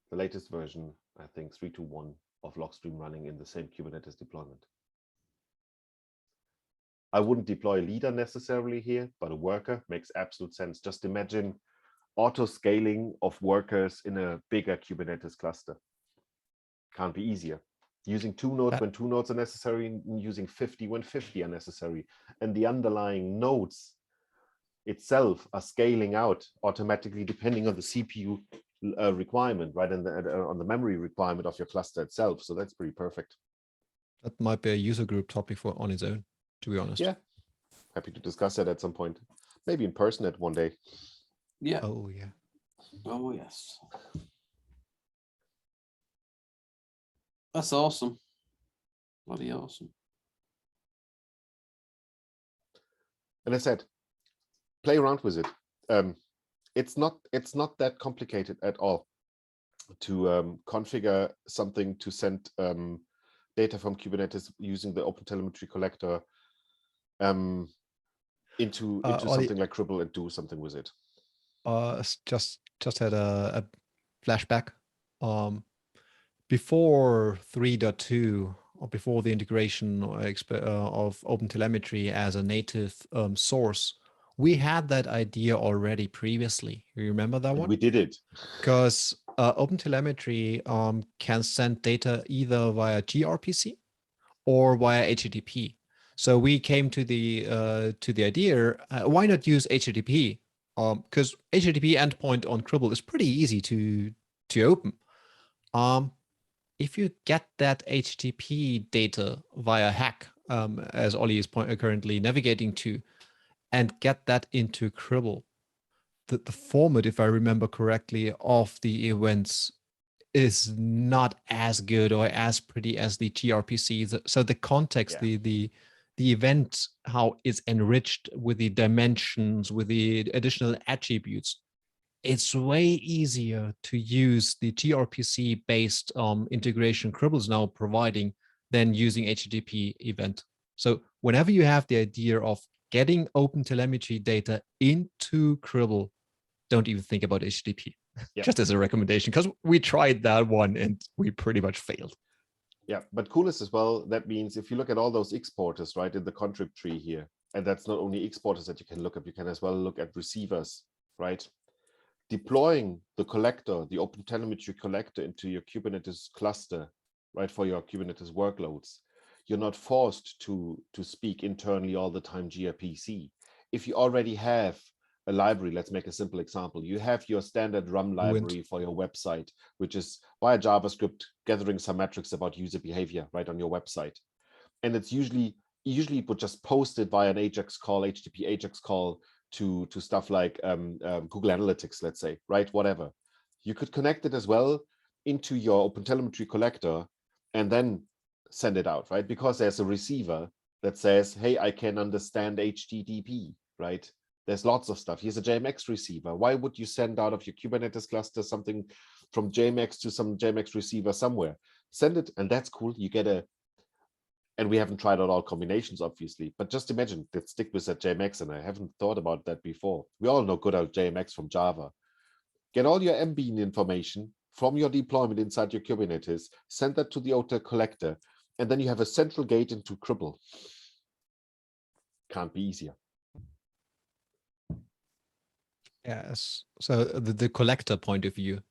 the latest version, I think 3.2.1 of Logstream running in the same Kubernetes deployment. I wouldn't deploy a leader necessarily here, but a worker makes absolute sense. Just imagine auto scaling of workers in a bigger Kubernetes cluster. Can't be easier. Using 2 nodes when 2 nodes are necessary, and using 50 when 50 are necessary. And the underlying nodes itself are scaling out automatically depending on the CPU requirement, right? And on the memory requirement of your cluster itself. So that's pretty perfect. That might be a user group topic on its own, to be honest. Yeah. Happy to discuss that at some point. Maybe in person at one day. Yeah. Oh, yeah. Oh, yes. That's awesome. Bloody awesome. And I said, play around with it. It's not that complicated at all to configure something to send data from Kubernetes using the OpenTelemetry collector into something like Cribl and do something with it. Just had a flashback. Before 3.2, or before the integration of OpenTelemetry as a native source, we had that idea already previously. You remember that one? We did it. Because OpenTelemetry can send data either via gRPC or via HTTP. So we came to the idea, why not use HTTP? Because HTTP endpoint on Cribl is pretty easy to open. If you get that HTTP data via hack, as Ollie is currently navigating to, and get that into Cribl, the format, if I remember correctly, of the events is not as good or as pretty as the gRPC. So the context, the event, how it's enriched with the dimensions, with the additional attributes, it's way easier to use the gRPC based integration Cribl is now providing than using HTTP event. So whenever you have the idea of getting OpenTelemetry data into Cribl, don't even think about HTTP. Yep. Just as a recommendation, because we tried that one and we pretty much failed. Yeah, but coolest as well, that means if you look at all those exporters, right, in the contrib tree here, and that's not only exporters that you can look up, you can as well look at receivers, right? Deploying the collector, the OpenTelemetry collector into your Kubernetes cluster, right, for your Kubernetes workloads, you're not forced to speak internally all the time gRPC. If you already have a library, let's make a simple example. You have your standard RUM library for your website, which is via JavaScript gathering some metrics about user behavior right on your website. And it's usually it would just post it via an AJAX call, HTTP AJAX call to stuff like Google Analytics, let's say, right? Whatever. You could connect it as well into your OpenTelemetry collector and then send it out, right? Because there's a receiver that says, hey, I can understand HTTP, right? There's lots of stuff. Here's a JMX receiver. Why would you send out of your Kubernetes cluster something from JMX to some JMX receiver somewhere? Send it, and that's cool. You get a, and we haven't tried out all combinations, obviously, but just imagine, let's stick with that JMX, and I haven't thought about that before. We all know good old JMX from Java. Get all your MBean information from your deployment inside your Kubernetes, send that to the OTA collector, and then you have a central gate into Cribl. Can't be easier. Yes. So the collector point of view,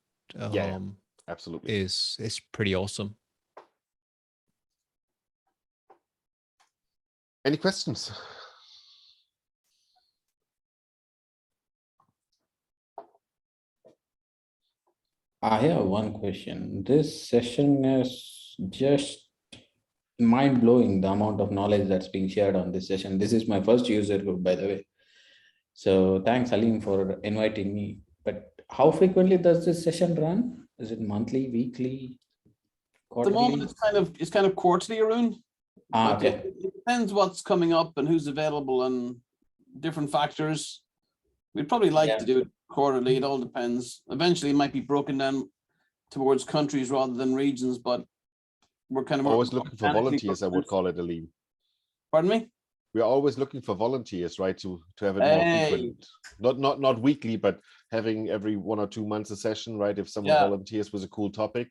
absolutely, is pretty awesome. Any questions? I have one question. This session is just mind-blowing, the amount of knowledge that's being shared on this session. This is my first user group, by the way. So thanks, Alim, for inviting me. But how frequently does this session run? Is it monthly, weekly, quarterly? At the moment, it's kind of quarterly, Arun. Okay. It depends what's coming up and who's available and different factors. We'd probably like to do it quarterly. It all depends. Eventually, it might be broken down towards countries rather than regions, but we're kind of always looking for volunteers, I would call it, Alim. Pardon me? We're always looking for volunteers, right? To have it more frequent, not weekly, but having every 1 or 2 months a session, right? If someone volunteers with a cool topic.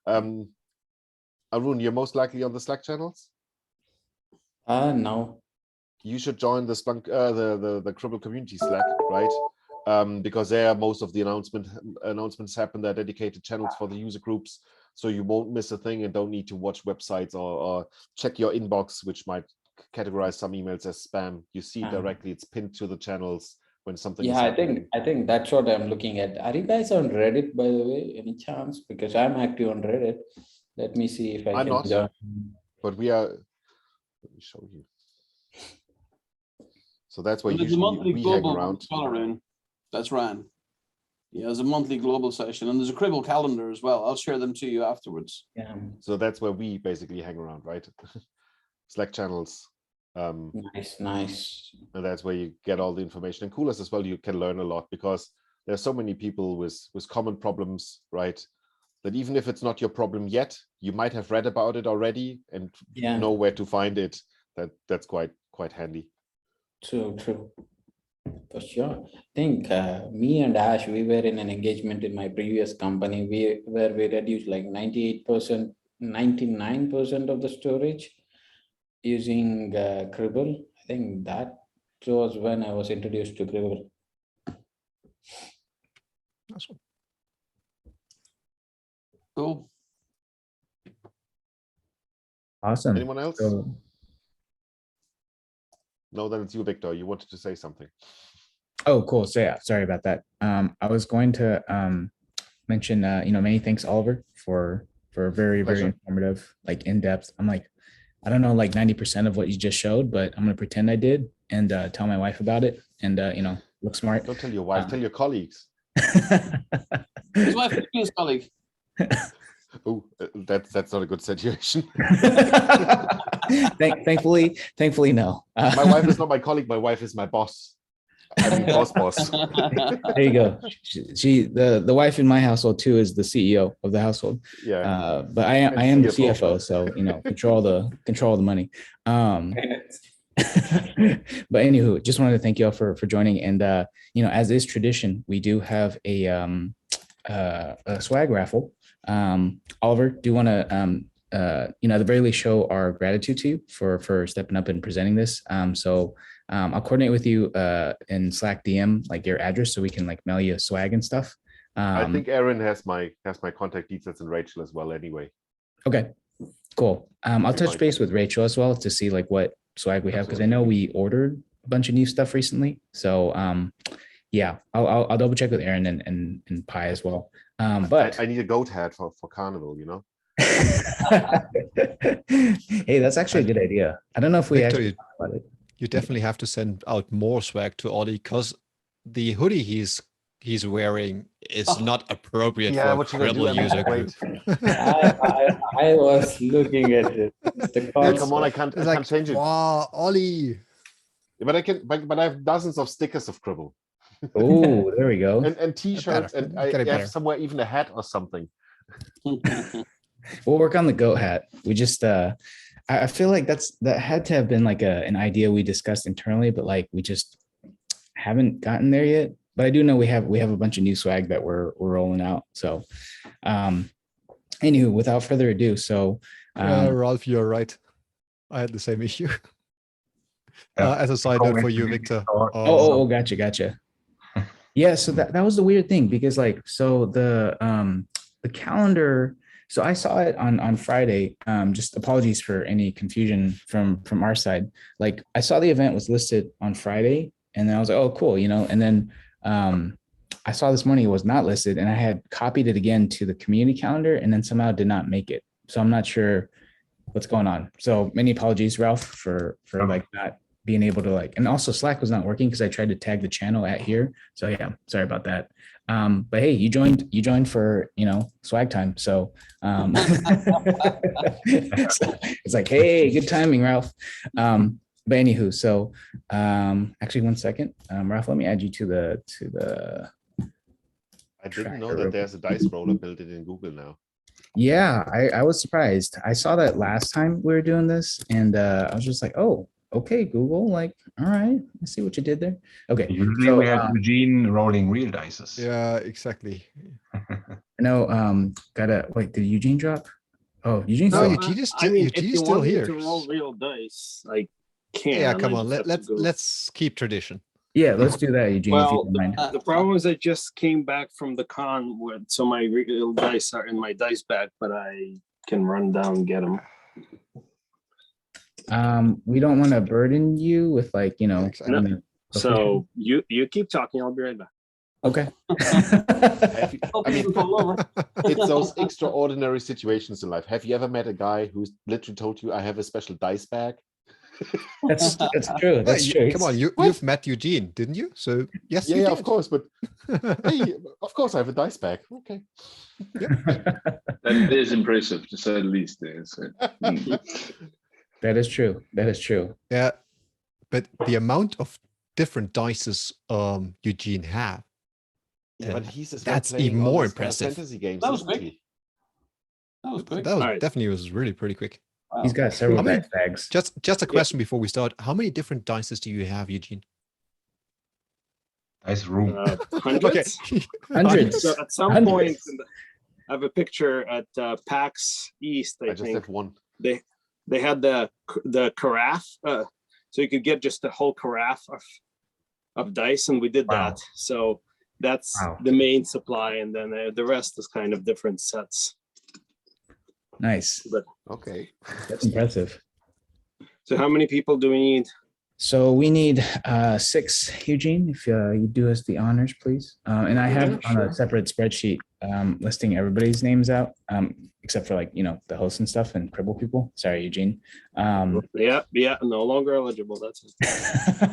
Arun, you're most likely on the Slack channels. No. You should join the Splunk, the Cribl community Slack, right? Because there most of the announcements happen. They're dedicated channels for the user groups, so you won't miss a thing and don't need to watch websites or check your inbox, which might categorize some emails as spam. You see it directly; it's pinned to the channels when something. Yeah, I think that's what I'm looking at. Are you guys on Reddit, by the way? Any chance? Because I'm active on Reddit. Let me see if I can join. But we are. Let me show you. So that's why usually we hang around. That's ran. Yeah, there's a monthly global session, and there's a Cribl calendar as well. I'll share them to you afterwards. Yeah. So that's where we basically hang around, right? Slack channels. Nice. And that's where you get all the information. And coolest as well, you can learn a lot because there's so many people with common problems, right? That even if it's not your problem yet, you might have read about it already and know where to find it. That's quite handy. True. For sure. I think me and Ash, we were in an engagement in my previous company where we reduced like 98%, 99% of the storage using Cribl. I think that was when I was introduced to Cribl. Awesome. Cool. Awesome. Anyone else? No, then it's you, Victor. You wanted to say something. Oh, cool. So yeah, sorry about that. I was going to mention, many thanks, Oliver, for a very, very Pleasure. informative, like in-depth. I'm like, I don't know, like 90% of what you just showed, but I'm gonna pretend I did and tell my wife about it and look smart. Don't tell your wife, tell your colleagues. His wife is his colleague. Oh, that's not a good situation. Thankfully, no. My wife is not my colleague. My wife is my boss. I mean, boss. There you go. The wife in my household too is the CEO of the household. Yeah. But I am the CFO, so control the money. But anywho, just wanted to thank you all for joining. And as is tradition, we do have a swag raffle. Oliver, do you want to at the very least show our gratitude to you for stepping up and presenting this? So I'll coordinate with you in Slack DM like your address so we can like mail you swag and stuff. I think Aaron has my contact details and Rachel as well anyway. Okay, cool. I'll touch base with Rachel as well to see like what swag we have, because I know we ordered a bunch of new stuff recently. So yeah, I'll double check with Aaron and Pi as well. But I need a goat hat for Carnival, Hey, that's actually a good idea. I don't know if we Victor, actually talked about it. You definitely have to send out more swag to Ollie, because the hoodie he's wearing is not appropriate for a Cribl user group. I was looking at it. Yeah, come on, I can't change it. Wow, Ollie. But I have dozens of stickers of Cribl. Oh, there we go. And t-shirts, and I have somewhere even a hat or something. We'll work on the goat hat. We just I feel like that had to have been like an idea we discussed internally, but like we just haven't gotten there yet. But I do know we have a bunch of new swag that we're rolling out. So anywho, without further ado, so Ralph, you're right. I had the same issue. As a side note for you, Victor. Gotcha. Yeah, so that was the weird thing, because like, so the calendar, so I saw it on Friday. Just apologies for any confusion from our side. Like I saw the event was listed on Friday, and then I was like, oh, cool, and then I saw this morning it was not listed, and I had copied it again to the community calendar, and then somehow did not make it. So I'm not sure what's going on. So many apologies, Ralph, for like not being able to like, and also Slack was not working because I tried to tag the channel at here. So yeah, sorry about that. But hey, you joined for, swag time. So, it's like, hey, good timing, Ralph. But anywho, so actually 1 second, Ralph, let me add you to the. I didn't know that there's a dice roller built in Google now. Yeah, I was surprised. I saw that last time we were doing this, and I was just like, oh, okay, Google, like, all right, I see what you did there. Okay. Usually we have Eugene rolling real dices. Yeah, exactly. No, wait, did Eugene drop? Oh, Eugene's No, still- Eugene's still here. To roll real dice, I can't. Yeah, come I on, just have to go. let's keep tradition. Yeah, let's do that, Eugene, if you Well, don't mind. the problem is I just came back from the con, so my real dice are in my dice bag, but I can run down and get them. We don't want to burden you with like, Exactly. having a- So you keep talking. I'll be right back. Okay. I mean, it's those extraordinary situations in life. Have you ever met a guy who's literally told you, I have a special dice bag? That's true. That's true. Come on, you've met Eugene, didn't you? So yes, you Yeah, did. of course. But hey, of course I have a dice bag. Okay. That is impressive, to say the least. That is true. That is true. Yeah, but the amount of different dices Eugene have, Yeah, but he's as that's playing even all more these kind of impressive. fantasy games. That was isn't quick. he? That was quick. that was Alright. definitely was really pretty quick. Wow. He's got several How many- dice bags. Just a question before we start. How many different dices do you have, Eugene? Nice room. Hundreds. Hundreds. So at some Hundreds. point, I have a picture at PAX East. I I just think have one. they had the carafe, so you could get just a whole carafe of dice, and we did Wow. that. So that's Wow. the main supply, and then the rest is kind of different sets. Nice. Okay. That's impressive. So how many people do we need? So we need 6, Eugene, if you do us the honors, please. And I have on a separate spreadsheet listing everybody's names out, except for like, the hosts and stuff and Cribl people. Sorry, Eugene. Yeah, no longer eligible. That's it.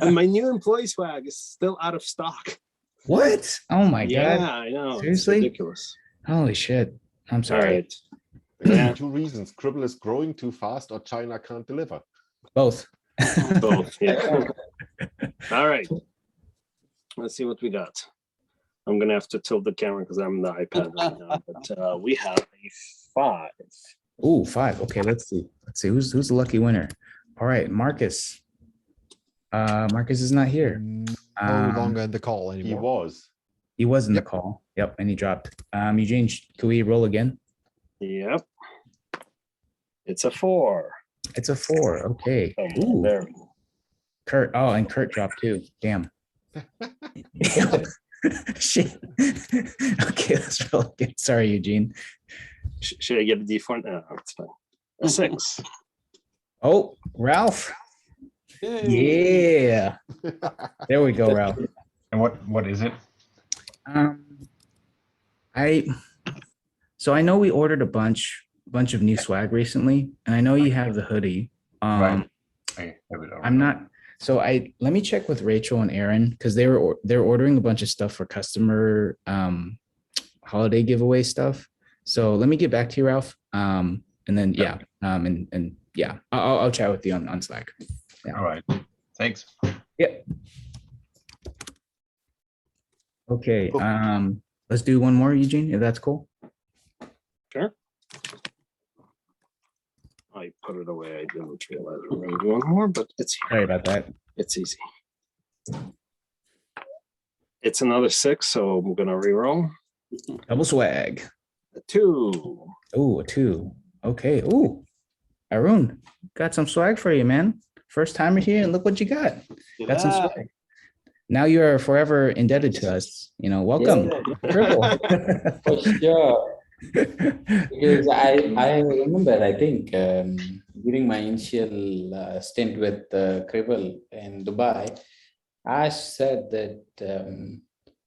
And my new employee swag is still out of stock. What? Oh my Yeah, God. I know. Seriously? It's ridiculous. Holy shit. I'm All sorry. right. Yeah. 2 reasons. Cribl is growing too fast or China can't deliver. Both. Both. Yeah. All right. Let's see what we got. I'm gonna have to tilt the camera because I'm the iPad right now. But we have a 5. Ooh, 5. Okay, let's see. Who's the lucky winner. All right, Marcus. Marcus is not here. No longer in the call He anymore. was. He was in the call. Yep, and he dropped. Eugene, can we roll again? Yep. It's a 4. It's a 4. Okay. Oh, Ooh, there we go. Kurt. Oh, and Kurt dropped too. Damn. Shit. Okay, let's roll again. Sorry, Eugene. Should I get a D4? No, it's fine. A 6. Oh, Ralph. Yeah. There we go, Ralph. And what is it? So I know we ordered a bunch of new swag recently, and I know you have the hoodie. Right. I have it I'm not. So let me check with Rachel and Aaron because they're ordering a bunch of stuff for customer holiday giveaway stuff. So let me get back to you, Ralph. And then I'll chat with you on Slack. Yeah. All right. Thanks. Yep. Okay. Cool. Let's do one more, Eugene, if that's cool. Sure. I put it away. I didn't realize we were going to do one more, but it's here. Sorry about that. It's easy. It's another 6, so I'm gonna reroll. Double swag. A 2. Oh, a 2. Okay. Ooh, Arun, got some swag for you, man. First timer here, and look what you got. Got some swag. Now you are forever indebted to us. Welcome. Yeah. For sure. Because I remember, I think during my initial stint with Cribl in Dubai, I said that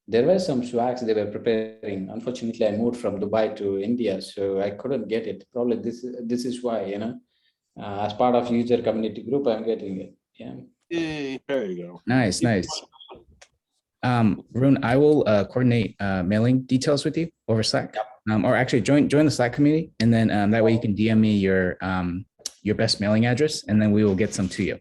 there were some swags they were preparing. Unfortunately, I moved from Dubai to India, so I couldn't get it. Probably this is why, as part of user community group, I'm getting it. Yeah. Yay, there you go. Nice. Arun, I will coordinate mailing details with you over Slack. Or actually join the Slack community, and then that way you can DM me your best mailing address, and then we will get some to you.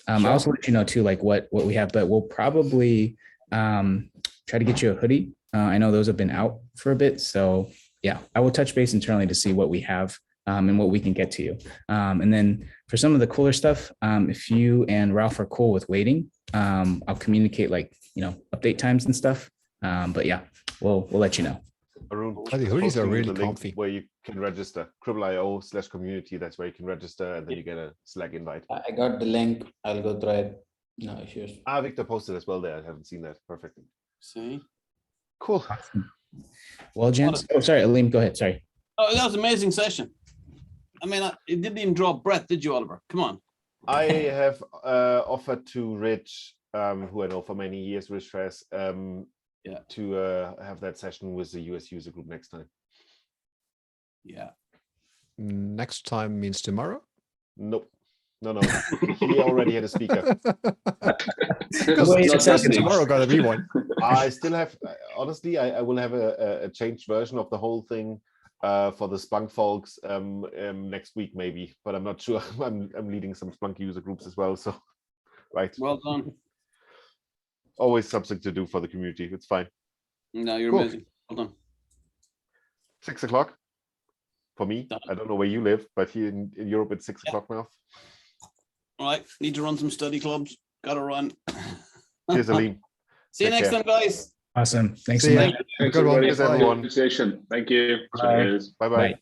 I'll also let you know too, like what we have, but we'll probably try to get you a hoodie. I know those have been out for a bit, so yeah, I will touch base internally to see what we have and what we can get to you. And then for some of the cooler stuff, if you and Ralph are cool with waiting, I'll communicate update times and stuff. But yeah, we'll let you know. Arun, The hoodies are posting really the link comfy. where you can register. Cribl.io/community. That's where you can register, and then you get a Slack invite. I got the link. I'll go through it. No issues. Victor posted as well there. I haven't seen that. Perfect. See? Cool. Well, gents. Oh, sorry, Aleem, go ahead. Sorry. Oh, that was an amazing session. I mean, it didn't even draw breath, did you, Oliver? Come on. I have offered to Rich, who I know for many years, Rich Frass, to have that session with the US user group next time. Yeah. Next time means tomorrow? Nope. No. He already had a speaker. Because tomorrow gotta be one. I still have, honestly, I will have a changed version of the whole thing for the Splunk folks next week maybe, but I'm not sure. I'm leading some Splunk user groups as well, so right. Well done. Always something to do for the community. It's fine. No, you're Cool. amazing. Well done. 6 o'clock for me. Done. I don't know where you live, but here in Europe it's 6 o'clock now. All right. Need to run some study clubs. Gotta run. Here's Aleem. See you Take next care. time, guys. Awesome. Thanks See so ya. much. Thanks Good one. everybody Cheers, for the everyone. conversation. Thank you. Bye. Cheers. Bye-bye. Bye.